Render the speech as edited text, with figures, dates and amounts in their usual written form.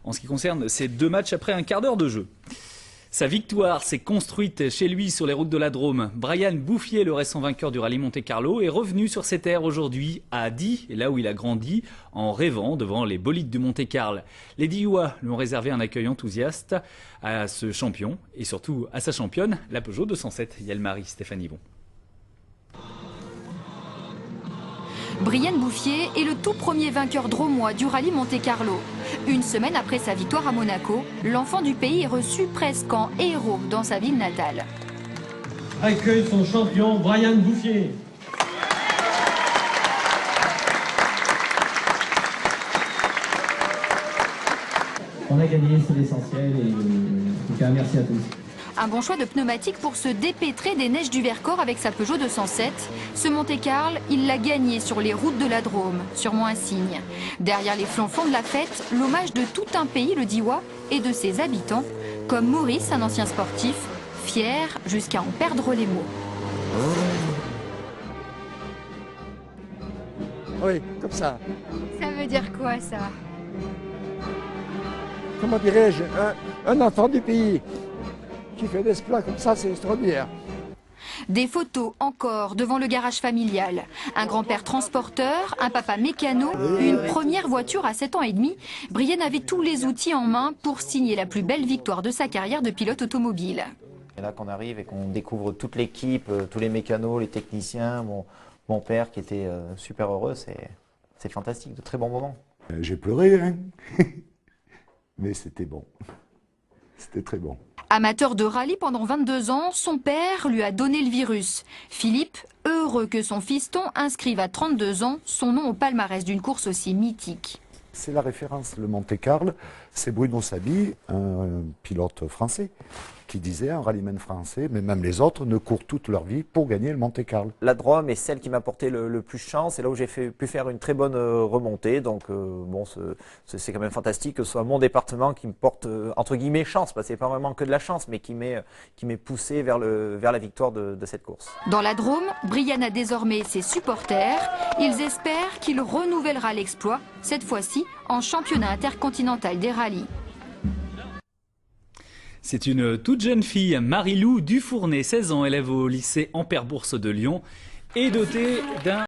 en ce qui concerne ces 2 matchs après un quart d'heure de jeu. Sa victoire s'est construite chez lui sur les routes de la Drôme. Brian Bouffier, le récent vainqueur du rallye Monte-Carlo, est revenu sur ses terres aujourd'hui à Die, là où il a grandi, en rêvant devant les bolides du Monte-Carlo. Les Diois lui ont réservé un accueil enthousiaste à ce champion et surtout à sa championne, la Peugeot 207, Yelmari Stéphanie Bon. Brian Bouffier est le tout premier vainqueur drômois du rallye Monte-Carlo. Une semaine après sa victoire à Monaco, l'enfant du pays est reçu presque en héros dans sa ville natale. Accueille son champion Brian Bouffier. On a gagné, c'est l'essentiel et en tout cas merci à tous. Un bon choix de pneumatique pour se dépêtrer des neiges du Vercors avec sa Peugeot 207. Ce Monte-Carlo, il l'a gagné sur les routes de la Drôme, sûrement un signe. Derrière les flonflons de la fête, l'hommage de tout un pays, le Diois, et de ses habitants, comme Maurice, un ancien sportif, fier jusqu'à en perdre les mots. Oui, comme ça. Ça veut dire quoi, ça? Comment dirais-je, un enfant du pays qui fait des exploits comme ça, c'est extraordinaire. Des photos encore devant le garage familial. Un grand-père transporteur, un papa mécano, une première voiture à 7 ans et demi. Brian avait tous les outils en main pour signer la plus belle victoire de sa carrière de pilote automobile. Et là qu'on arrive et qu'on découvre toute l'équipe, tous les mécanos, les techniciens, mon père qui était super heureux, c'est fantastique, de très bons moments. J'ai pleuré, hein. Mais c'était bon. C'était très bon. Amateur de rallye pendant 22 ans, son père lui a donné le virus. Philippe, heureux que son fiston inscrive à 32 ans son nom au palmarès d'une course aussi mythique. C'est la référence, le Monte-Carlo. C'est Bruno Sabi, un pilote français, qui disait un rallyman français, mais même les autres, ne courent toute leur vie pour gagner le Monte-Carlo. La Drôme est celle qui m'a porté le plus chance, c'est là où j'ai pu faire une très bonne remontée, donc bon, c'est quand même fantastique que ce soit mon département qui me porte entre guillemets chance, parce que c'est pas vraiment que de la chance, mais qui m'est poussé vers la victoire de cette course. Dans la Drôme, Brian a désormais ses supporters. Ils espèrent qu'il renouvellera l'exploit, cette fois-ci en championnat intercontinental des rallyes. C'est une toute jeune fille, Marie-Lou Dufournet, 16 ans, élève au lycée Ampère-Bourse de Lyon, et dotée d'un